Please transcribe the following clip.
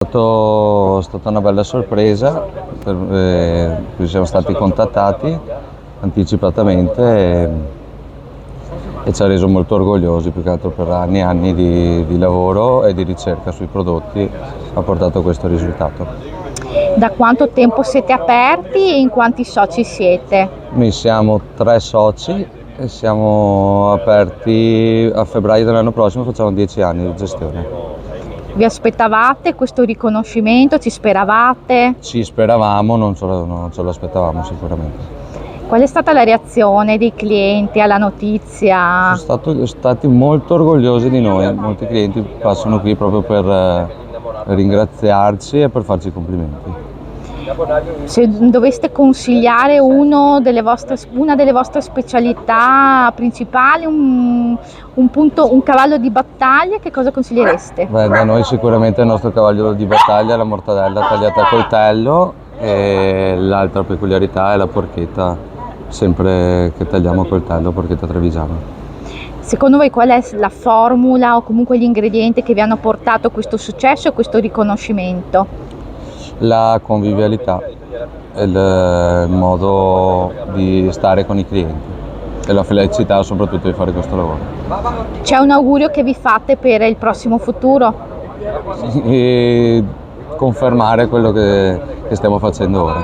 È stata una bella sorpresa, siamo stati contattati anticipatamente e ci ha reso molto orgogliosi, più che altro per anni e anni di lavoro e di ricerca sui prodotti ha portato a questo risultato. Da quanto tempo siete aperti e in quanti soci siete? Noi siamo 3 soci e siamo aperti a febbraio dell'anno prossimo, facciamo 10 anni di gestione. Vi aspettavate questo riconoscimento? Ci speravate? Ci speravamo, non ce lo aspettavamo sicuramente. Qual è stata la reazione dei clienti alla notizia? Sono stati molto orgogliosi di noi, molti clienti passano qui proprio per ringraziarci e per farci i complimenti. Se doveste consigliare una delle vostre specialità principali, un cavallo di battaglia, che cosa consigliereste? Beh, da noi sicuramente il nostro cavallo di battaglia è la mortadella tagliata a coltello e l'altra peculiarità è la porchetta, sempre che tagliamo a coltello, porchetta trevigiana. Secondo voi qual è la formula o comunque gli ingredienti che vi hanno portato a questo successo e questo riconoscimento? La convivialità e il modo di stare con i clienti e la felicità soprattutto di fare questo lavoro. C'è un augurio che vi fate per il prossimo futuro? E confermare quello che stiamo facendo ora.